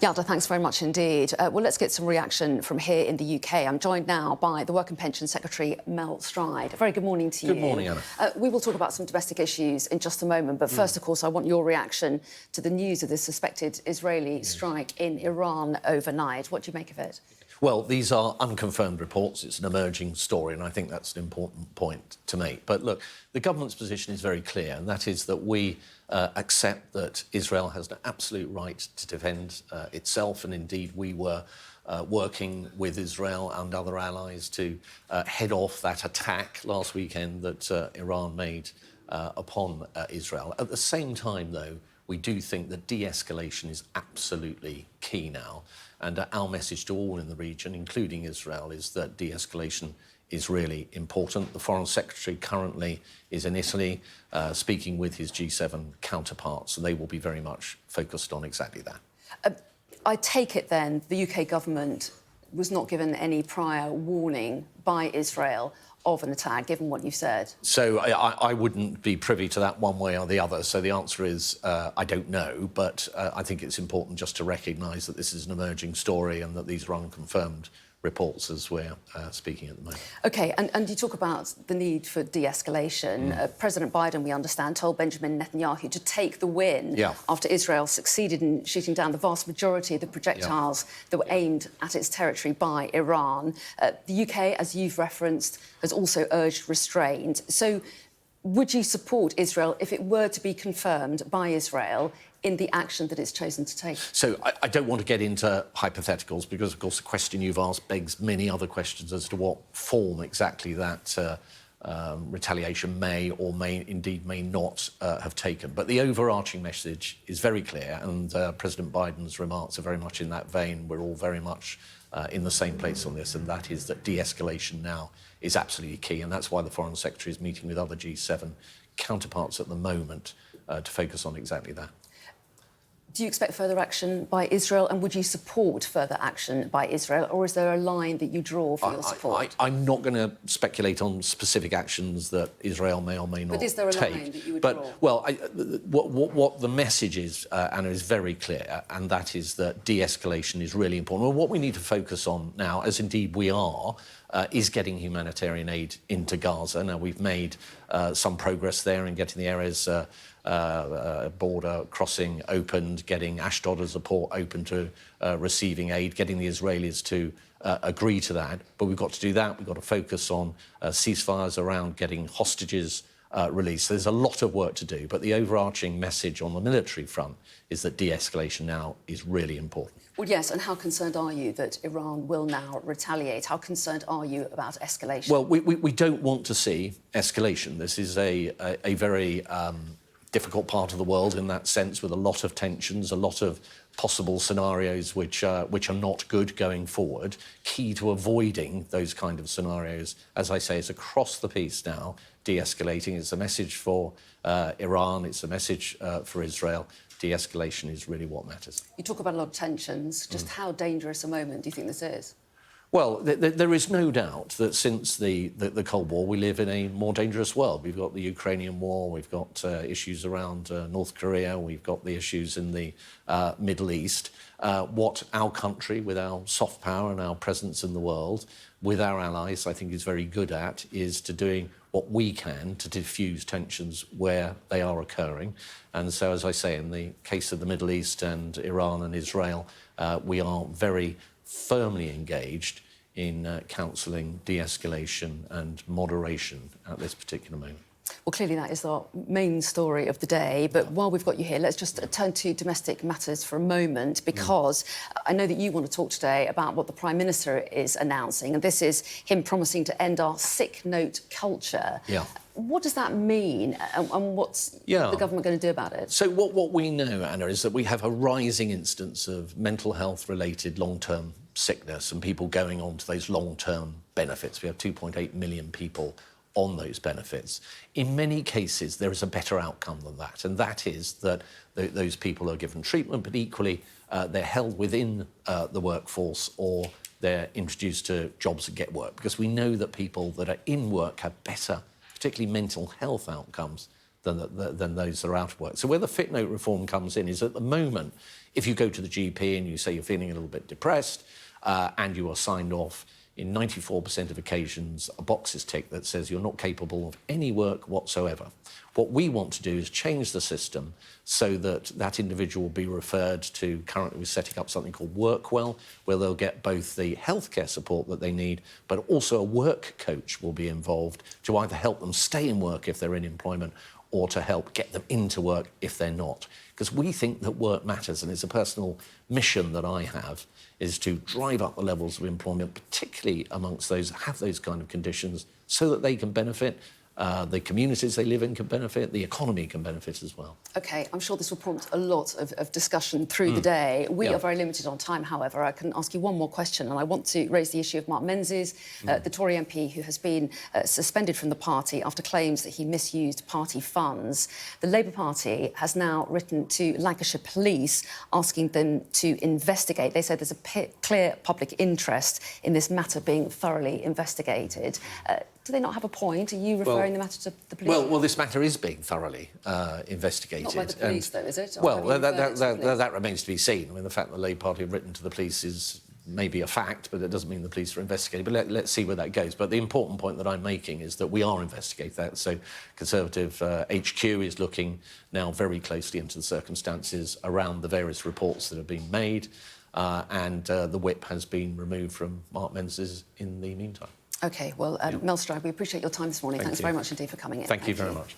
Yalda, thanks very much indeed. Well, let's get some reaction from here in the UK. I'm joined now by the Work and Pensions Secretary Mel Stride. A very good morning to you. Good morning, Anna. We will talk about some domestic issues in just a moment, but first, of course, I want your reaction to the news of this suspected Israeli strike in Iran overnight. What do you make of it? Well, these are unconfirmed reports. It's an emerging story, and I think that's an important point to make. But look, the government's position is very clear, and that is that we accept that Israel has an absolute right to defend itself, and indeed we were working with Israel and other allies to head off that attack last weekend that Iran made upon Israel. At the same time, though, we do think that de-escalation is absolutely key now. And our message to all in the region, including Israel, is that de-escalation is really important. The Foreign Secretary currently is in Italy speaking with his G7 counterparts, and they will be very much focused on exactly that. I take it then the UK government was not given any prior warning by Israel of an attack, given what you've said? So I wouldn't be privy to that one way or the other. So the answer is I don't know, but I think it's important just to recognise that this is an emerging story and that these are unconfirmed reports as we're speaking at the moment. OK, and you talk about the need for de-escalation. President Biden, we understand, told Benjamin Netanyahu to take the win after Israel succeeded in shooting down the vast majority of the projectiles that were aimed at its territory by Iran. The UK, as you've referenced, has also urged restraint. So would you support Israel if it were to be confirmed by Israel in the action that it's chosen to take? So I don't want to get into hypotheticals because, of course, the question you've asked begs many other questions as to what form exactly that retaliation may or may not have taken. But the overarching message is very clear, and President Biden's remarks are very much in that vein. We're all very much in the same place on this, and that is that de-escalation now is absolutely key, and that's why the Foreign Secretary is meeting with other G7 counterparts at the moment to focus on exactly that. Do you expect further action by Israel, and would you support further action by Israel, or is there a line that you draw for your support? I'm not going to speculate on specific actions that Israel may or may not take. But is there a line that you would draw? Well, what the message is, Anna, is very clear, and that is that de-escalation is really important. Well, what we need to focus on now, as indeed we are, is getting humanitarian aid into Gaza. Now, we've made some progress there in getting the areas border crossing opened, getting Ashdod as a port open to receiving aid, getting the Israelis to agree to that. But we've got to do that. We've got to focus on ceasefires around getting hostages released. So there's a lot of work to do. But the overarching message on the military front is that de-escalation now is really important. Well, yes, and how concerned are you that Iran will now retaliate? How concerned are you about escalation? Well, we don't want to see escalation. This is a very difficult part of the world in that sense, with a lot of tensions, a lot of possible scenarios which are not good going forward. Key to avoiding those kind of scenarios, as I say, is across the piece now, de-escalating. It's a message for Iran, it's a message for Israel. De-escalation is really what matters. You talk about a lot of tensions. Just how dangerous a moment do you think this is? Well, there is no doubt that since the Cold War, we live in a more dangerous world. We've got the Ukrainian war, we've got issues around North Korea, we've got the issues in the Middle East. What our country, with our soft power and our presence in the world, with our allies, I think is very good at, is to doing what we can to diffuse tensions where they are occurring. And so, as I say, in the case of the Middle East and Iran and Israel, we are very firmly engaged in counselling de-escalation and moderation at this particular moment. Well, clearly that is the main story of the day. But while we've got you here, let's just turn to domestic matters for a moment, because I know that you want to talk today about what the Prime Minister is announcing, and this is him promising to end our sick note culture. What does that mean, and what's the government going to do about it? So what we know, Anna, is that we have a rising instance of mental health-related long-term sickness and people going on to those long-term benefits. We have 2.8 million people on those benefits. In many cases, there is a better outcome than that, and that is that those people are given treatment, but equally they're held within the workforce, or they're introduced to jobs that get work, because we know that people that are in work have better, particularly mental health outcomes than those that are out of work. So where the fit note reform comes in is, at the moment, If you go to the GP and you say you're feeling a little bit depressed and you are signed off, in 94% of occasions, a box is ticked that says you're not capable of any work whatsoever. What we want to do is change the system so that that individual will be referred to, currently we're setting up something called Workwell, where they'll get both the healthcare support that they need, but also a work coach will be involved to either help them stay in work if they're in employment or to help get them into work if they're not. Because we think that work matters, and it's a personal mission that I have, is to drive up the levels of employment, particularly amongst those that have those kind of conditions, so that they can benefit, the communities they live in can benefit, the economy can benefit as well. OK, I'm sure this will prompt a lot of discussion through the day. We are very limited on time, however. I can ask you one more question, and I want to raise the issue of Mark Menzies, the Tory MP who has been suspended from the party after claims that he misused party funds. The Labour Party has now written to Lancashire Police asking them to investigate. They said there's a clear public interest in this matter being thoroughly investigated. Do they not have a point? Are you referring the matter to the police? Well, this matter is being thoroughly investigated. Not by the police, though, is it? Well, that remains to be seen. I mean, the fact that the Labour Party have written to the police is maybe a fact, but it doesn't mean the police are investigating. But let's see where that goes. But the important point that I'm making is that we are investigating that. So Conservative HQ is looking now very closely into the circumstances around the various reports that have been made, and the whip has been removed from Mark Menzies in the meantime. OK, well, Mel Stride, we appreciate your time this morning. Thanks very much indeed for coming in. Thank you very much.